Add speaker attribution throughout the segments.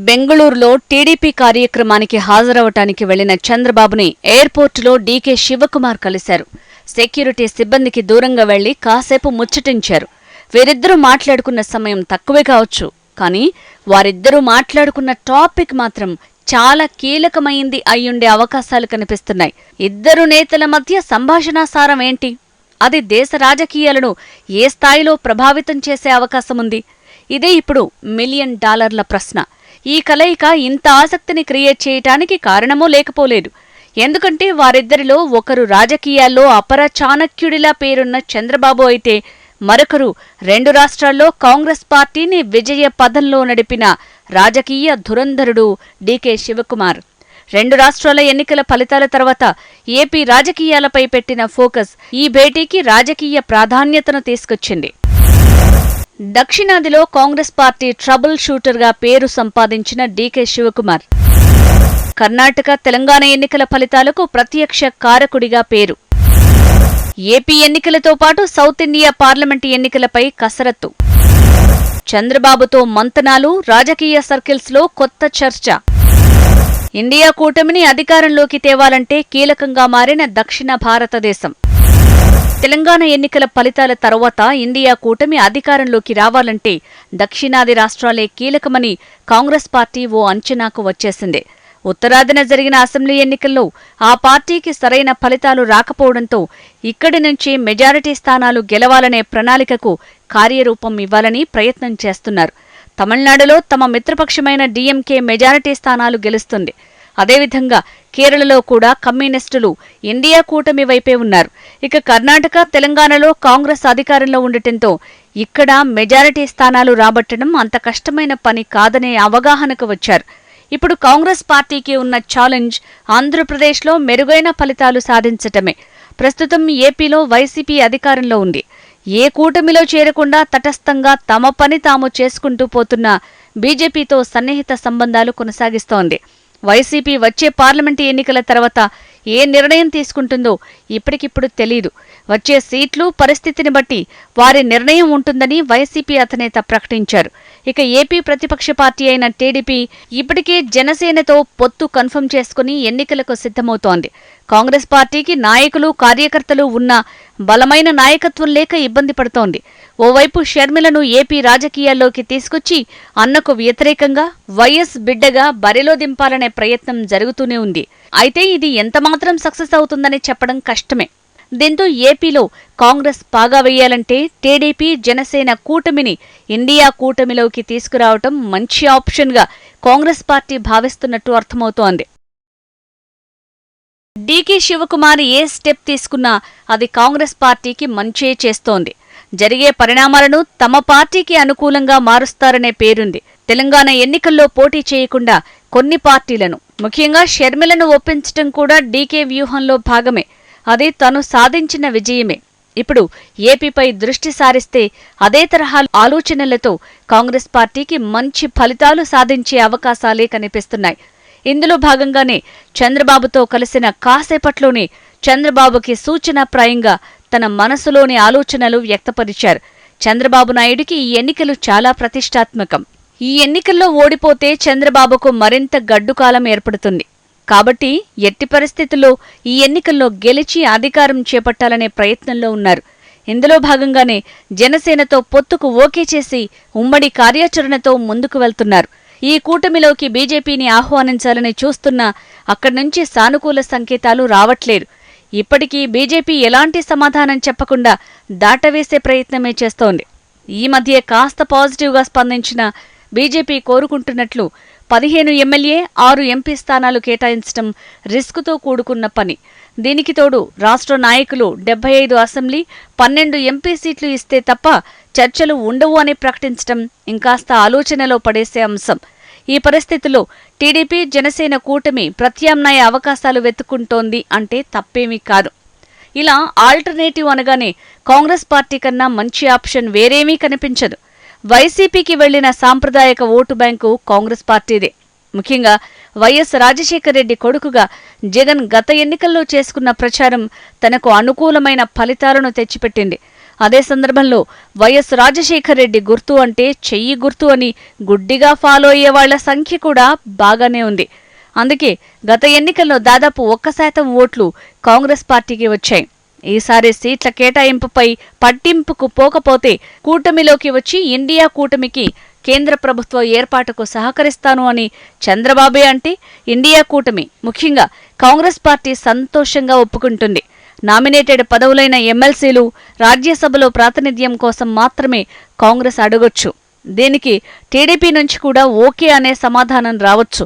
Speaker 1: బెంగళూరులో టీడీపీ కార్యక్రమానికి హాజరవటానికి వెళ్లిన చంద్రబాబుని ఎయిర్పోర్టులో డీకే శివకుమార్ కలిశారు. సెక్యూరిటీ సిబ్బందికి దూరంగా వెళ్లి కాసేపు ముచ్చటించారు. వీరిద్దరూ మాట్లాడుకున్న సమయం తక్కువే కావచ్చు, కానీ వారిద్దరూ మాట్లాడుకున్న టాపిక్ మాత్రం చాలా కీలకమైంది అయ్యుండే అవకాశాలు కనిపిస్తున్నాయి. ఇద్దరు నేతల మధ్య సంభాషణా సారం ఏంటి? అది దేశ రాజకీయాలను ఏ స్థాయిలో ప్రభావితం చేసే అవకాశముంది? ఇదే ఇప్పుడు $1,000,000 ప్రశ్న. ఈ కలయిక ఇంత ఆసక్తిని క్రియేట్ చేయటానికి కారణమూ లేకపోలేదు. ఎందుకంటే వారిద్దరిలో ఒకరు రాజకీయాల్లో అపర చాణక్యుడిలా పేరున్న చంద్రబాబు అయితే, మరొకరు 2 రాష్ట్రాల్లో కాంగ్రెస్ పార్టీని విజయ పథంలో నడిపిన రాజకీయ ధురంధరుడు డీకే శివకుమార్. 2 రాష్ట్రాల ఎన్నికల ఫలితాల తర్వాత ఏపీ రాజకీయాలపై పెట్టిన ఫోకస్ ఈ భేటీకి రాజకీయ ప్రాధాన్యతను తీసుకొచ్చింది. దక్షిణాదిలో కాంగ్రెస్ పార్టీ ట్రబుల్ షూటర్గా పేరు సంపాదించిన డీకే శివకుమార్ కర్ణాటక, తెలంగాణ ఎన్నికల ఫలితాలకు ప్రత్యక్ష కారకుడిగా పేరు. ఏపీ ఎన్నికలతో పాటు సౌత్ ఇండియా పార్లమెంటు ఎన్నికలపై కసరత్తు. చంద్రబాబుతో మంతనాలు, రాజకీయ సర్కిల్స్లో కొత్త చర్చ. ఇండియా కూటమిని అధికారంలోకి తేవాలంటే కీలకంగా మారిన దక్షిణ భారతదేశం. తెలంగాణ ఎన్నికల ఫలితాల తర్వాత ఇండియా కూటమి అధికారంలోకి రావాలంటే దక్షిణాది రాష్ట్రాలే కీలకమని కాంగ్రెస్ పార్టీ ఓ అంచనాకు వచ్చేసింది. ఉత్తరాదిన జరిగిన అసెంబ్లీ ఎన్నికల్లో ఆ పార్టీకి సరైన ఫలితాలు రాకపోవడంతో ఇక్కడి నుంచే మెజారిటీ స్థానాలు గెలవాలనే ప్రణాళికకు కార్యరూపం ఇవ్వాలని ప్రయత్నం చేస్తున్నారు. తమిళనాడులో తమ మిత్రపక్షమైన డీఎంకే మెజారిటీ స్థానాలు గెలుస్తుంది. అదేవిధంగా కేరళలో కూడా కమ్యూనిస్టులు ఇండియా కూటమి వైపే ఉన్నారు. ఇక కర్ణాటక, తెలంగాణలో కాంగ్రెస్ అధికారంలో ఉండటంతో ఇక్కడ మెజారిటీ స్థానాలు రాబట్టడం అంత కష్టమైన పని కాదనే అవగాహనకు వచ్చారు. ఇప్పుడు కాంగ్రెస్ పార్టీకి ఉన్న ఛాలెంజ్ ఆంధ్రప్రదేశ్లో మెరుగైన ఫలితాలు సాధించటమే. ప్రస్తుతం ఏపీలో వైసీపీ అధికారంలో ఉంది. ఏ కూటమిలో చేరకుండా తటస్థంగా తమ పని తాము చేసుకుంటూ పోతున్న బీజేపీతో సన్నిహిత సంబంధాలు కొనసాగిస్తోంది. వైసీపీ వచ్చే పార్లమెంటు ఎన్నికల తర్వాత ఏ నిర్ణయం తీసుకుంటుందో ఇప్పటికిప్పుడు తెలీదు. వచ్చే సీట్లు పరిస్థితిని బట్టి వారి నిర్ణయం ఉంటుందని వైసీపీ అధినేత ప్రకటించారు. ఇక ఏపీ ప్రతిపక్ష పార్టీ అయిన టీడీపీ ఇప్పటికే జనసేనతో పొత్తు కన్ఫర్మ్ చేసుకుని ఎన్నికలకు సిద్ధమవుతోంది. కాంగ్రెస్ పార్టీకి నాయకులు, కార్యకర్తలు ఉన్నా బలమైన నాయకత్వం లేక ఇబ్బంది పడుతోంది. ఓవైపు షర్మిలను ఏపీ రాజకీయాల్లోకి తీసుకొచ్చి అన్నకు వ్యతిరేకంగా వైఎస్ బిడ్డగా బరిలో దింపాలనే ప్రయత్నం జరుగుతూనే ఉంది. అయితే ఇది ఎంతమాత్రం సక్సెస్ అవుతుందని చెప్పడం కష్టమే. దీంతో ఏపీలో కాంగ్రెస్ పాగా వేయాలంటే టీడీపీ, జనసేన కూటమిని ఇండియా కూటమిలోకి తీసుకురావటం మంచి ఆప్షన్గా కాంగ్రెస్ పార్టీ భావిస్తున్నట్టు అర్థమవుతోంది. డీకే శివకుమార్ ఏ స్టెప్ తీసుకున్నా అది కాంగ్రెస్ పార్టీకి మంచే చేస్తోంది. జరిగే పరిణామాలను తమ పార్టీకి అనుకూలంగా మారుస్తారనే పేరుంది. తెలంగాణ ఎన్నికల్లో పోటీ చేయకుండా కొన్ని పార్టీలను, ముఖ్యంగా షర్మిలను ఒప్పించటం కూడా డీకే వ్యూహంలో భాగమే. అది తను సాధించిన విజయమే. ఇప్పుడు ఏపీపై దృష్టి సారిస్తే అదే తరహా ఆలోచనలతో కాంగ్రెస్ పార్టీకి మంచి ఫలితాలు సాధించే అవకాశాలే కనిపిస్తున్నాయి. ఇందులో భాగంగానే చంద్రబాబుతో కలిసిన కాసేపట్లోనే చంద్రబాబుకి సూచనాప్రాయంగా తన మనసులోని ఆలోచనలు వ్యక్తపరిచారు. చంద్రబాబు నాయుడికి ఈ ఎన్నికలు చాలా ప్రతిష్టాత్మకం. ఈ ఎన్నికల్లో ఓడిపోతే చంద్రబాబుకు మరింత గడ్డుకాలం ఏర్పడుతుంది. కాబట్టి ఎట్టి పరిస్థితుల్లో ఈ ఎన్నికల్లో గెలిచి అధికారం చేపట్టాలనే ప్రయత్నంలో ఉన్నారు. ఇందులో భాగంగానే జనసేనతో పొత్తుకు ఓకే చేసి ఉమ్మడి కార్యాచరణతో ముందుకు వెళ్తున్నారు. ఈ కూటమిలోకి బీజేపీని ఆహ్వానించాలని చూస్తున్నా అక్కడి నుంచి సానుకూల సంకేతాలు రావట్లేదు. ఇప్పటికీ బీజేపీ ఎలాంటి సమాధానం చెప్పకుండా దాటవేసే ప్రయత్నమే చేస్తోంది. ఈ మధ్య కాస్త పాజిటివ్గా స్పందించిన బీజేపీ కోరుకుంటున్నట్లు 15 ఎమ్మెల్యే, 6 ఎంపీ స్థానాలు కేటాయించడం రిస్కుతో కూడుకున్న పని. దీనికి తోడు రాష్ట్ర నాయకులు 75 అసెంబ్లీ, 12 ఎంపీ సీట్లు ఇస్తే తప్ప చర్చలు ఉండవు అని ప్రకటించడం ఇంకాస్త ఆలోచనలో పడేసే అంశం. ఈ పరిస్థితుల్లో టీడీపీ, జనసేన కూటమి ప్రత్యామ్నాయ అవకాశాలు వెతుక్కుంటోంది అంటే తప్పేమీ కాదు. ఇలా ఆల్టర్నేటివ్ అనగానే కాంగ్రెస్ పార్టీ కన్నా మంచి ఆప్షన్ వేరేమీ కనిపించదు. వైసీపీకి వెళ్లిన సాంప్రదాయక ఓటు బ్యాంకు కాంగ్రెస్ పార్టీదే. ముఖ్యంగా వైఎస్ రాజశేఖరరెడ్డి కొడుకుగా జగన్ గత ఎన్నికల్లో చేసుకున్న ప్రచారం తనకు అనుకూలమైన ఫలితాలను తెచ్చిపెట్టింది. అదే సందర్భంలో వైఎస్ రాజశేఖర్ రెడ్డి గుర్తు అంటే చెయ్యి గుర్తు అని గుడ్డిగా ఫాలో అయ్యే వాళ్ల సంఖ్య కూడా బాగానే ఉంది. అందుకే గత ఎన్నికల్లో దాదాపు 1% ఓట్లు కాంగ్రెస్ పార్టీకి వచ్చాయి. ఈసారి సీట్ల కేటాయింపుపై పట్టింపుకు పోకపోతే కూటమిలోకి వచ్చి ఇండియా కూటమికి కేంద్ర ప్రభుత్వ ఏర్పాటుకు సహకరిస్తాను అని చంద్రబాబే అంటే ఇండియా కూటమి, ముఖ్యంగా కాంగ్రెస్ పార్టీ సంతోషంగా ఒప్పుకుంటుంది. నామినేటెడ్ పదవులైన ఎమ్మెల్సీలు, రాజ్యసభలో ప్రాతినిధ్యం కోసం మాత్రమే కాంగ్రెస్ అడగొచ్చు. దీనికి టీడీపీ నుంచి కూడా ఓకే అనే సమాధానం రావచ్చు.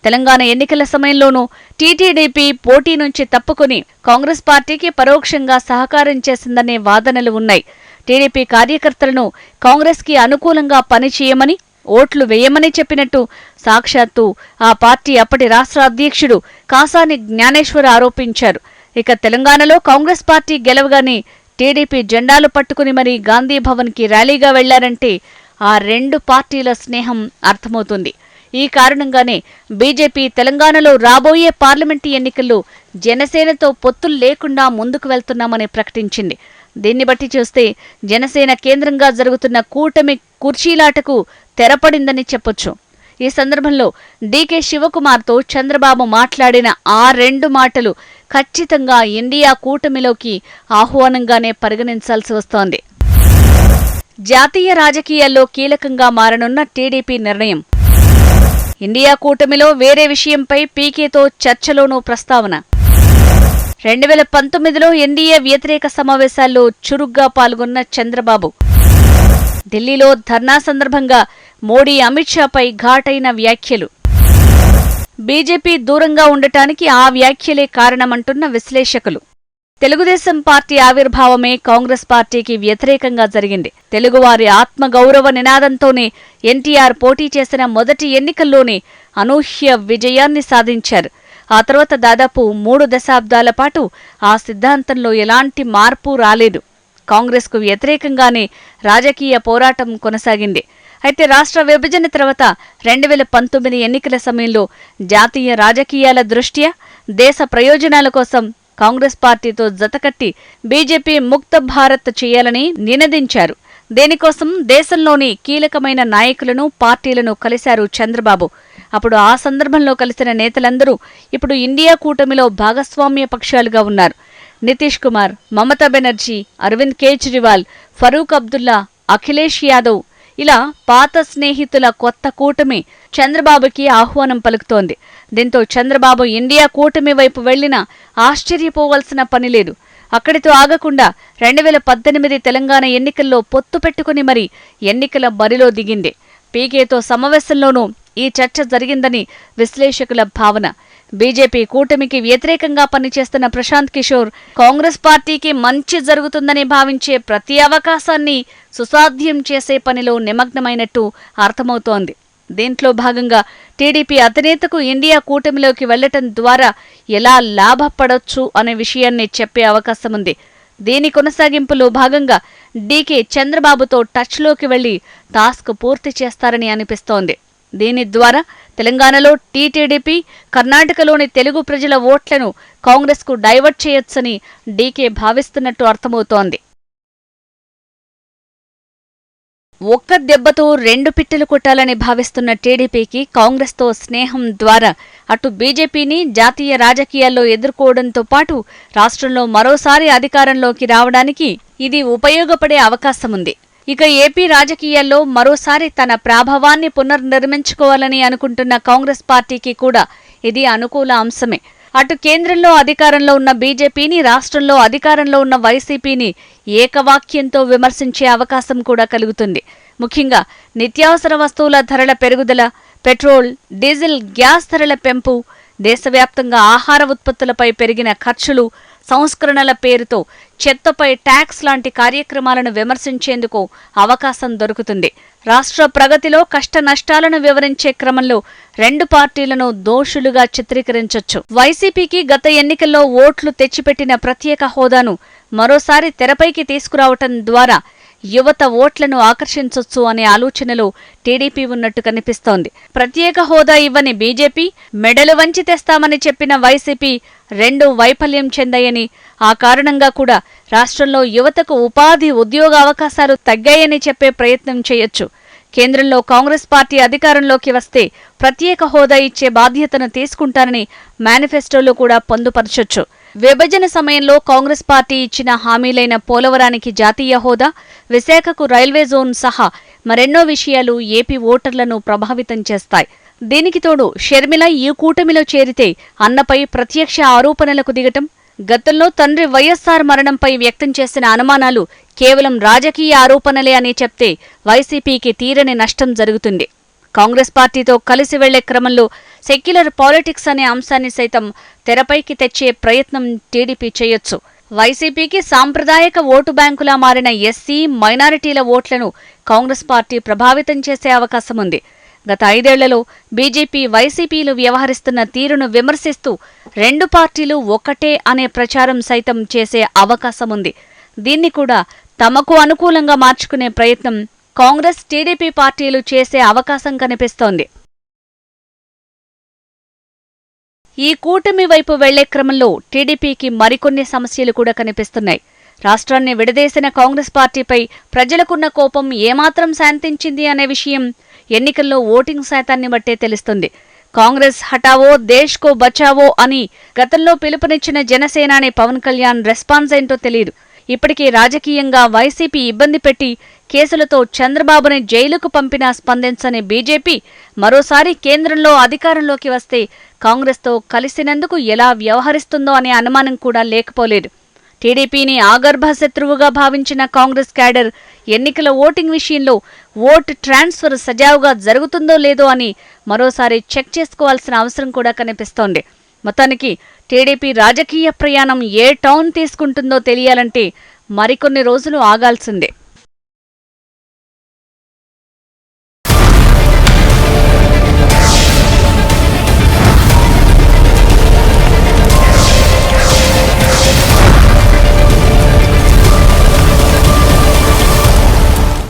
Speaker 1: తెలంగాణ ఎన్నికల సమయంలోనూ టీటీడీపీ పోటీ నుంచి తప్పుకుని కాంగ్రెస్ పార్టీకి పరోక్షంగా సహకారం చేసిందనే వాదనలు ఉన్నాయి. టీడీపీ కార్యకర్తలను కాంగ్రెస్కి అనుకూలంగా పనిచేయమని, ఓట్లు వేయమని చెప్పినట్టు సాక్షాత్తు ఆ పార్టీ అప్పటి రాష్ట్ర అధ్యక్షుడు కాసాని జ్ఞానేశ్వర్ ఆరోపించారు. ఇక తెలంగాణలో కాంగ్రెస్ పార్టీ గెలవగానే టీడీపీ జెండాలు పట్టుకుని మరీ గాంధీ భవన్కి ర్యాలీగా వెళ్లారంటే ఆ రెండు పార్టీల స్నేహం అర్థమవుతుంది. ఈ కారణంగానే బీజేపీ తెలంగాణలో రాబోయే పార్లమెంటు ఎన్నికల్లో జనసేనతో పొత్తులు లేకుండా ముందుకు వెళ్తున్నామని ప్రకటించింది. దీన్ని బట్టి చూస్తే జనసేన కేంద్రంగా జరుగుతున్న కూటమి కుర్చీలాటకు తెరపడిందని చెప్పొచ్చు. ఈ సందర్భంలో డీకే శివకుమార్తో చంద్రబాబు మాట్లాడిన ఆ రెండు మాటలు ఖచ్చితంగా ఇండియా కూటమిలోకి ఆహ్వానంగానే పరిగణించాల్సి వస్తోంది. జాతీయ రాజకీయాల్లో కీలకంగా మారనున్న టీడీపీ నిర్ణయం. ఇండియా కూటమిలో వేరే విషయంపై పీకేతో చర్చలోనూ ప్రస్తావన. 2019లో ఎన్డీఏ వ్యతిరేక సమావేశాల్లో చురుగ్గా పాల్గొన్న చంద్రబాబు ఢిల్లీలో ధర్నా సందర్భంగా మోడీ, అమిత్ షాపై ఘాటైన వ్యాఖ్యలు. బీజేపీ దూరంగా ఉండటానికి ఆ వ్యాఖ్యలే కారణమంటున్న విశ్లేషకులు. తెలుగుదేశం పార్టీ ఆవిర్భావమే కాంగ్రెస్ పార్టీకి వ్యతిరేకంగా జరిగింది. తెలుగువారి ఆత్మగౌరవ నినాదంతోనే ఎన్టీఆర్ పోటీ చేసిన మొదటి ఎన్నికల్లోనే అనూహ్య విజయాన్ని సాధించారు. ఆ తర్వాత దాదాపు 3 దశాబ్దాల పాటు ఆ సిద్ధాంతంలో ఎలాంటి మార్పు రాలేదు. కాంగ్రెస్కు వ్యతిరేకంగానే రాజకీయ పోరాటం కొనసాగింది. అయితే రాష్ట్ర విభజన తర్వాత 2019 ఎన్నికల సమయంలో జాతీయ రాజకీయాల దృష్ట్యా దేశ ప్రయోజనాల కోసం కాంగ్రెస్ పార్టీతో జతకట్టి బీజేపీ ముక్త భారత్ చేయాలని నినదించారు. దీనికోసం దేశంలోని కీలకమైన నాయకులను, పార్టీలను కలిశారు చంద్రబాబు. అప్పుడు ఆ సందర్భంలో కలిసిన నేతలందరూ ఇప్పుడు ఇండియా కూటమిలో భాగస్వామ్య పక్షాలుగా ఉన్నారు. నితీష్ కుమార్, మమతా బెనర్జీ, అరవింద్ కేజ్రీవాల్, ఫరూక్ అబ్దుల్లా, అఖిలేష్ యాదవ్, ఇలా పాత స్నేహితుల కొత్త కూటమి చంద్రబాబుకి ఆహ్వానం పలుకుతోంది. దీంతో చంద్రబాబు ఇండియా కూటమి వైపు వెళ్లినా ఆశ్చర్యపోవలసిన పనిలేదు. అక్కడితో ఆగకుండా 2018 తెలంగాణ ఎన్నికల్లో పొత్తు పెట్టుకుని మరీ ఎన్నికల బరిలో దిగింది. పీకేతో సమావేశంలోనూ ఈ చర్చ జరిగిందని విశ్లేషకుల భావన. బీజేపీ కూటమికి వ్యతిరేకంగా పనిచేస్తున్న ప్రశాంత్ కిషోర్ కాంగ్రెస్ పార్టీకి మంచి జరుగుతుందని భావించే ప్రతి అవకాశాన్ని సుసాధ్యం చేసే పనిలో నిమగ్నమైనట్టు అర్థమవుతోంది. దీంట్లో భాగంగా టీడీపీ అధినేతకు ఇండియా కూటమిలోకి వెళ్లటం ద్వారా ఎలా లాభపడొచ్చు అనే విషయాన్ని చెప్పే అవకాశముంది. దీని కొనసాగింపులో భాగంగా డీకే చంద్రబాబుతో టచ్లోకి వెళ్లి టాస్క్ పూర్తి చేస్తారని అనిపిస్తోంది. దీని ద్వారా తెలంగాణలో టీటీడీపీ, కర్ణాటకలోని తెలుగు ప్రజల ఓట్లను కాంగ్రెస్కు డైవర్ట్ చేయొచ్చని డీకే భావిస్తున్నట్టు అర్థమవుతోంది. ఒక్క దెబ్బతో 2 పిట్టలు కొట్టాలని భావిస్తున్న టీడీపీకి కాంగ్రెస్తో స్నేహం ద్వారా అటు బీజేపీని జాతీయ రాజకీయాల్లో ఎదుర్కోవడంతో పాటు రాష్ట్రంలో మరోసారి అధికారంలోకి రావడానికి ఇది ఉపయోగపడే అవకాశముంది. ఇక ఏపీ రాజకీయాల్లో మరోసారి తన ప్రాభవాన్ని పునర్నిర్మించుకోవాలని అనుకుంటున్న కాంగ్రెస్ పార్టీకి కూడా ఇది అనుకూల అంశమే. అటు కేంద్రంలో అధికారంలో ఉన్న బీజేపీని, రాష్ట్రంలో అధికారంలో ఉన్న వైసీపీని ఏకవాక్యంతో విమర్శించే అవకాశం కూడా కలుగుతుంది. ముఖ్యంగా నిత్యావసర వస్తువుల ధరల పెరుగుదల, పెట్రోల్, డీజిల్, గ్యాస్ ధరల పెంపు, దేశవ్యాప్తంగా ఆహార ఉత్పత్తులపై పెరిగిన ఖర్చులు, సంస్కరణల పేరుతో చెత్తపై ట్యాక్స్ లాంటి కార్యక్రమాలను విమర్శించేందుకు అవకాశం దొరుకుతుంది. రాష్ట్ర ప్రగతిలో కష్ట నష్టాలను వివరించే క్రమంలో 2 పార్టీలను దోషులుగా చిత్రీకరించొచ్చు. వైసీపీకి గత ఎన్నికల్లో ఓట్లు తెచ్చిపెట్టిన ప్రత్యేక హోదాను మరోసారి తెరపైకి తీసుకురావటం ద్వారా యువత ఓట్లను ఆకర్షించొచ్చు అనే ఆలోచనలో టీడీపీ ఉన్నట్టు కనిపిస్తోంది. ప్రత్యేక హోదా ఇవ్వని బీజేపీ, మెడలు వంచి తెస్తామని చెప్పిన వైసీపీ 2 వైఫల్యం చెందాయని, ఆ కారణంగా కూడా రాష్ట్రంలో యువతకు ఉపాధి ఉద్యోగ అవకాశాలు తగ్గాయని చెప్పే ప్రయత్నం చేయొచ్చు. కేంద్రంలో కాంగ్రెస్ పార్టీ అధికారంలోకి వస్తే ప్రత్యేక హోదా ఇచ్చే బాధ్యతను తీసుకుంటారని మేనిఫెస్టోలో కూడా పొందుపరచొచ్చు. విభజన సమయంలో కాంగ్రెస్ పార్టీ ఇచ్చిన హామీలైన పోలవరానికి జాతీయ హోదా, విశాఖకు రైల్వే జోన్ సహా మరెన్నో విషయాలు ఏపీ ఓటర్లను ప్రభావితం చేస్తాయి. దీనికి తోడు షర్మిల ఈ కూటమిలో చేరితే అన్నపై ప్రత్యక్ష ఆరోపణలకు దిగటం, గతంలో తండ్రి వైఎస్సార్ మరణంపై వ్యక్తం చేసిన అనుమానాలు కేవలం రాజకీయ ఆరోపణలే అని చెప్తే వైసీపీకి తీరని నష్టం జరుగుతుంది. కాంగ్రెస్ పార్టీతో కలిసి వెళ్లే క్రమంలో సెక్యులర్ పాలిటిక్స్ అనే అంశాన్ని సైతం తెరపైకి తెచ్చే ప్రయత్నం టీడీపీ చేయొచ్చు. వైసీపీకి సాంప్రదాయక ఓటు బ్యాంకులా మారిన ఎస్సీ, మైనారిటీల ఓట్లను కాంగ్రెస్ పార్టీ ప్రభావితం చేసే అవకాశం ఉంది. గత 5 ఏళ్లలో బీజేపీ, వైసీపీలు వ్యవహరిస్తున్న తీరును విమర్శిస్తూ రెండు పార్టీలు ఒక్కటే అనే ప్రచారం సైతం చేసే అవకాశముంది. దీన్ని కూడా తమకు అనుకూలంగా మార్చుకునే ప్రయత్నం కాంగ్రెస్, టీడీపీ పార్టీలు చేసే అవకాశం కనిపిస్తోంది. ఈ కూటమి వైపు వెళ్లే క్రమంలో టీడీపీకి మరికొన్ని సమస్యలు కూడా కనిపిస్తున్నాయి. రాష్ట్రాన్ని విడదీసిన కాంగ్రెస్ పార్టీపై ప్రజలకున్న కోపం ఏమాత్రం శాంతించింది అనే విషయం ఎన్నికల్లో ఓటింగ్ శాతాన్ని బట్టే తెలుస్తుంది. కాంగ్రెస్ హటావో దేశ్ కో బచావో అని గతంలో పిలుపునిచ్చిన జనసేనాని పవన్ కళ్యాణ్ రెస్పాన్స్ ఏంటో తెలియదు. ఇప్పటికీ రాజకీయంగా వైసీపీ ఇబ్బంది పెట్టి కేసులతో చంద్రబాబుని జైలుకు పంపినా స్పందించని బీజేపీ మరోసారి కేంద్రంలో అధికారంలోకి వస్తే కాంగ్రెస్తో కలిసినందుకు ఎలా వ్యవహరిస్తుందో అనే అనుమానం కూడా లేకపోలేదు. టీడీపీని ఆగర్భ శత్రువుగా భావించిన కాంగ్రెస్ క్యాడర్ ఎన్నికల ఓటింగ్ విషయంలో ఓటు ట్రాన్స్ఫర్ సజావుగా జరుగుతుందో లేదో అని మరోసారి చెక్ చేసుకోవాల్సిన అవసరం కూడా కనిపిస్తోంది. మొత్తానికి టీడీపీ రాజకీయ ప్రయాణం ఏ టౌన్ తీసుకుంటుందో తెలియాలంటే మరికొన్ని రోజులు ఆగాల్సిందే.